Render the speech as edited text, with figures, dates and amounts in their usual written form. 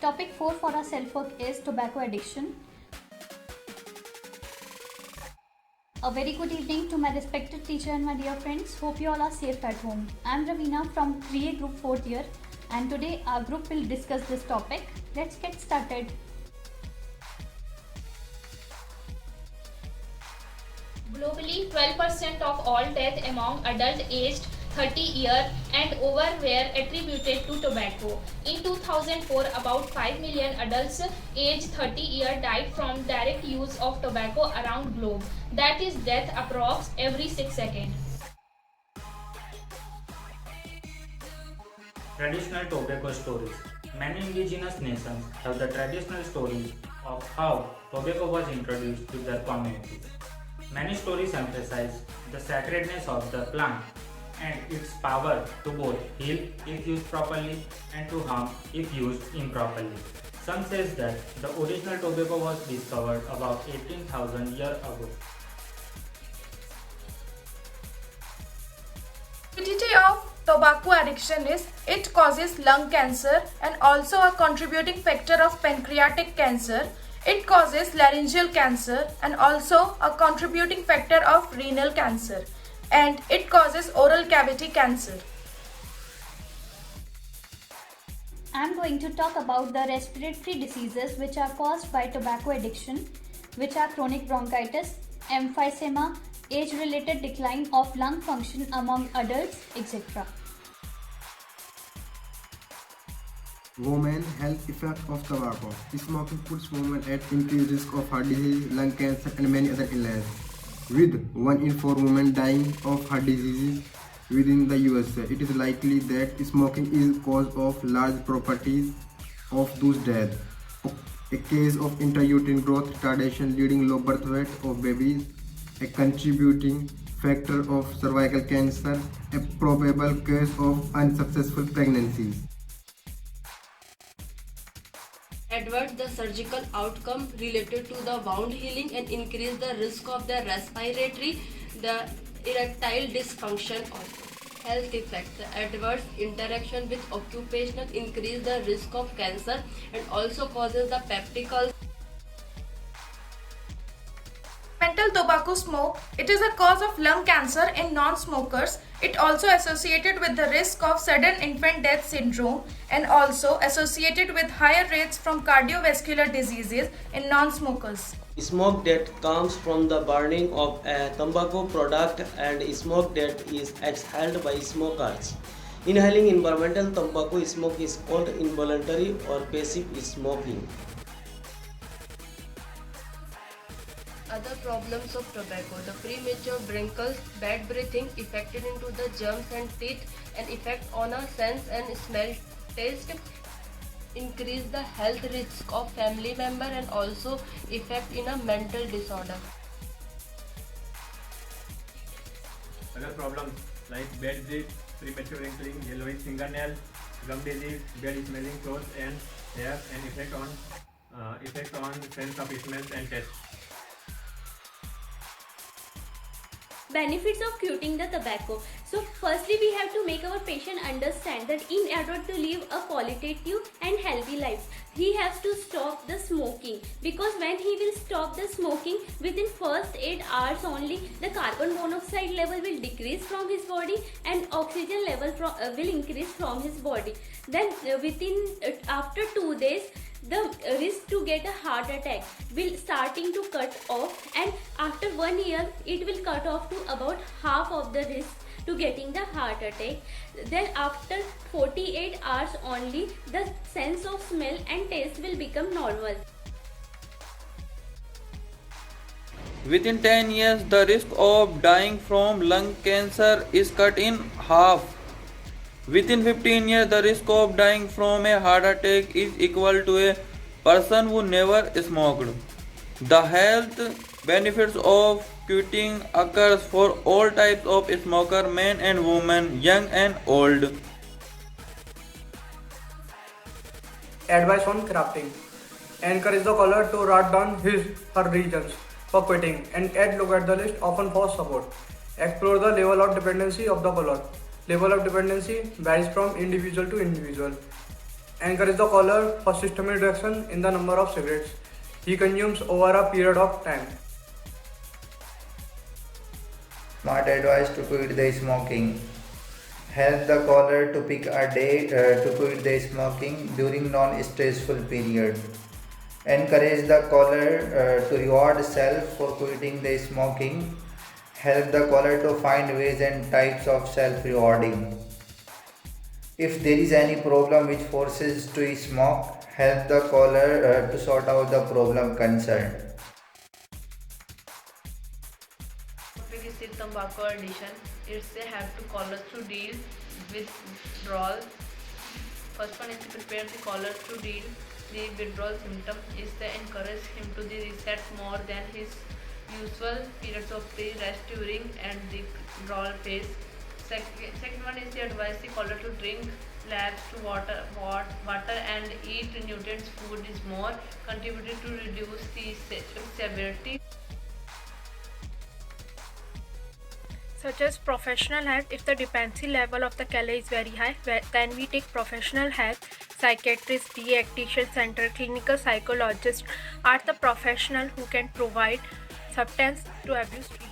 Topic 4 for our self-work is tobacco addiction. A very good evening to my respected teacher and my dear friends. Hope you all are safe at home. I am Ravina from 3A Group 4th year and today our group will discuss this topic. Let's get started. Globally, 12% of all deaths among adults aged 30 years and over were attributed to tobacco. In 2004, about 5 million adults aged 30 years died from direct use of tobacco around globe. That is death approx every 6 seconds. Traditional tobacco stories. Many indigenous nations have the traditional stories of how tobacco was introduced to their community. Many stories emphasize the sacredness of the plant and its power to both heal if used properly and to harm if used improperly. Some says that the original tobacco was discovered about 18,000 years ago. Utility of tobacco addiction is it causes lung cancer and also a contributing factor of pancreatic cancer. It causes laryngeal cancer and also a contributing factor of renal cancer, and it causes oral cavity cancer. I am going to talk about the respiratory diseases which are caused by tobacco addiction, which are chronic bronchitis, emphysema, age-related decline of lung function among adults, etc. Women health effect of tobacco. Smoking puts women at increased risk of heart disease, lung cancer and many other illnesses, with 1 in 4 women dying of heart diseases within the USA. It is likely that smoking is cause of large properties of those deaths. A case of intrauterine growth retardation leading low birth weight of babies, a contributing factor of cervical cancer, a probable cause of unsuccessful pregnancies. Advert the surgical outcome related to the wound healing and increase the risk of the respiratory, the erectile dysfunction also. Health effects. The adverse interaction with occupational increase the risk of cancer and also causes the peptical. Mental tobacco smoke. It is a cause of lung cancer in non-smokers. It also associated with the risk of sudden infant death syndrome and also associated with higher rates from cardiovascular diseases in non-smokers. Smoke that comes from the burning of a tobacco product and smoke that is exhaled by smokers. Inhaling environmental tobacco smoke is called involuntary or passive smoking. Other problems of tobacco: the premature wrinkles, bad breathing, affected into the germs and teeth, and effect on a sense and smell taste, increase the health risk of family member and also effect in a mental disorder. Other problems like bad breath, premature wrinkling, yellowish fingernail, gum disease, bad smelling clothes and hair, and effect on sense of smells and taste. Benefits of quitting the tobacco. So firstly, we have to make our patient understand that in order to live a qualitative and healthy life, he has to stop the smoking, because when he will stop the smoking, within first 8 hours only the carbon monoxide level will decrease from his body and oxygen level will increase from his body. Then after 2 days, the risk to get a heart attack will starting to cut off, and after 1 year it will cut off to about half of the risk to getting the heart attack. Then after 48 hours only the sense of smell and taste will become normal. Within 10 years, the risk of dying from lung cancer is cut in half. Within 15 years, the risk of dying from a heart attack is equal to a person who never smoked. The health benefits of quitting occurs for all types of smoker, men and women, young and old. Advice on crafting. Encourage the caller to write down her reasons for quitting and look at the list often for support. Explore the level of dependency of the caller. Level of dependency varies from individual to individual. encourage the caller for systemic reduction in the number of cigarettes he consumes over a period of time. Smart advice to quit the smoking. Help the caller to pick a day to quit the smoking during non-stressful period. Encourage the caller to reward self for quitting the smoking. Help the caller to find ways and types of self-rewarding. If there is any problem which forces to smoke, help the caller to sort out the problem concerned. Topic is the tobacco addiction. It's a have to caller to deal with withdrawal. First one is to prepare the caller to deal the withdrawal symptom. Is to encourage him to reset more than his usual periods of the rest during and the withdrawal phase. Second one is to advise the caller to drink laps to water and eat nutrient food is more contributed to reduce the severity. Such as professional help. If the dependency level of the caller is very high, then we take professional help. Psychiatrists, de-addiction center, clinical psychologists are the professionals who can provide substance to abuse treatment.